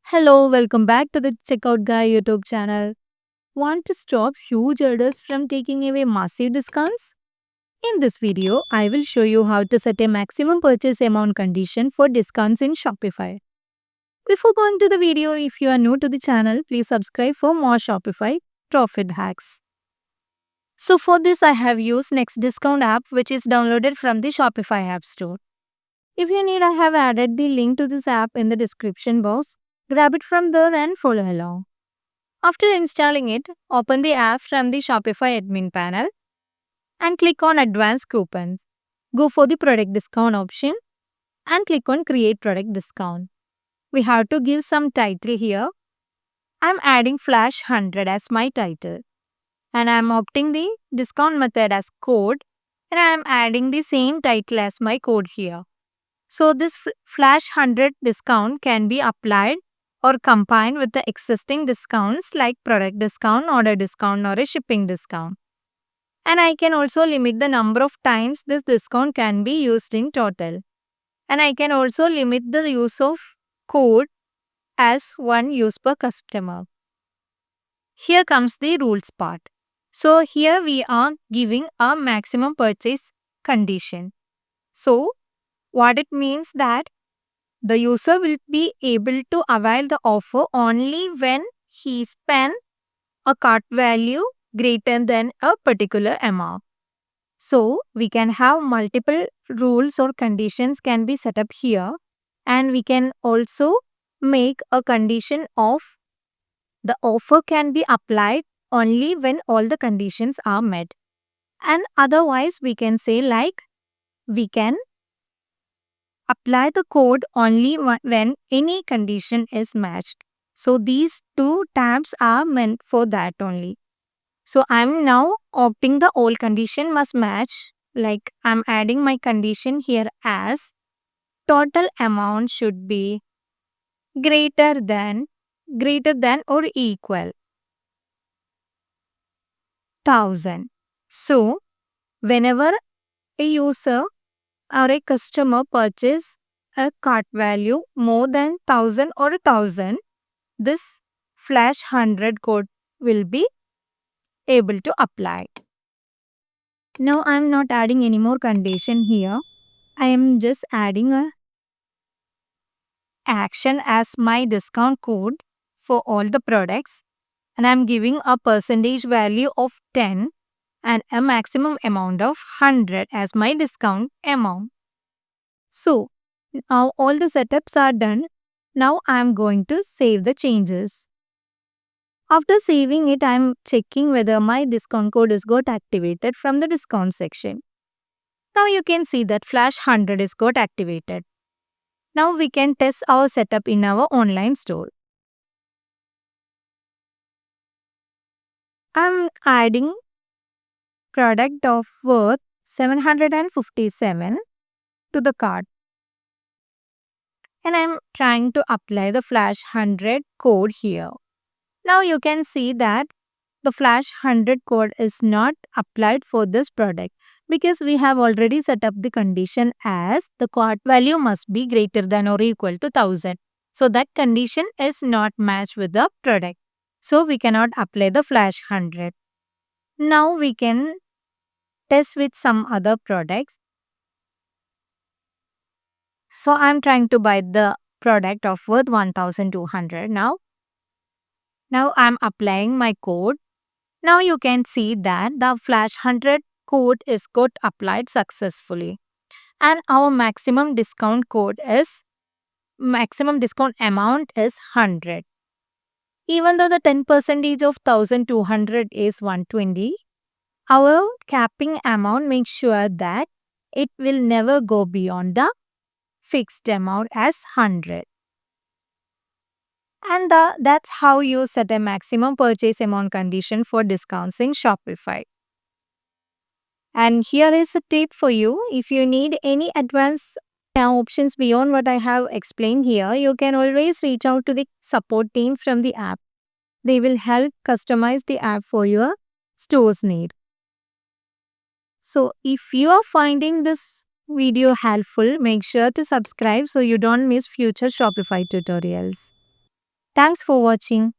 Hello, welcome back to the Checkout Guy YouTube channel. Want to stop huge orders from taking away massive discounts? In this video, I will show you how to set a maximum purchase amount condition for discounts in Shopify. Before going to the video, if you are new to the channel, please subscribe for more Shopify profit hacks. So for this, I have used Next Discount app, which is downloaded from the Shopify App Store. If you need, I have added the link to this app in the description box. Grab it from there and follow along. After installing it, open the app from the Shopify admin panel and click on Advanced Coupons. Go for the product discount option and click on Create Product Discount. We have to give some title here. I'm adding Flash 100 as my title and I'm opting the discount method as code and I'm adding the same title as my code here. So this Flash 100 discount can be applied or combined with the existing discounts like product discount, order discount or a shipping discount. And I can also limit the number of times this discount can be used in total. And I can also limit the use of code as one use per customer. Here comes the rules part. So here we are giving a maximum purchase condition. So what it means that the user will be able to avail the offer only when he spends a cart value greater than a particular amount. So we can have multiple rules or conditions can be set up here, and we can also make a condition of the offer can be applied only when all the conditions are met. And otherwise we can say like we can apply the code only when any condition is matched. So these two tabs are meant for that only. So I'm now opting the all condition must match. Like I'm adding my condition here as total amount should be greater than or equal 1000. So whenever a user or a customer purchase a cart value more than 1000 or 1000, this flash 100 code will be able to apply. Now I am not adding any more condition here. I am just adding a action as my discount code for all the products and I am giving a percentage value of 10 and a maximum amount of 100 as my discount amount. So now all the setups are done. Now I am going to save the changes. After saving it, I am checking whether my discount code is got activated from the discount section. Now you can see that Flash 100 is got activated. Now we can test our setup in our online store. I am adding product of worth 757 to the cart. And I am trying to apply the Flash 100 code here. Now you can see that the Flash 100 code is not applied for this product because we have already set up the condition as the cart value must be greater than or equal to 1000. So that condition is not matched with the product. So we cannot apply the Flash 100. Now we can test with some other products. So I'm trying to buy the product of worth 1200 now. Now I'm applying my code. Now you can see that the Flash 100 code is got applied successfully. And our maximum discount amount is 100. Even though the 10% of 1200 is 120, our capping amount makes sure that it will never go beyond the fixed amount as 100. And that's how you set a maximum purchase amount condition for discounts in Shopify. And here is a tip for you. If you need any advanced options beyond what I have explained here, you can always reach out to the support team from the app. They will help customize the app for your store's need. So if you are finding this video helpful, make sure to subscribe so you don't miss future Shopify tutorials. Thanks for watching.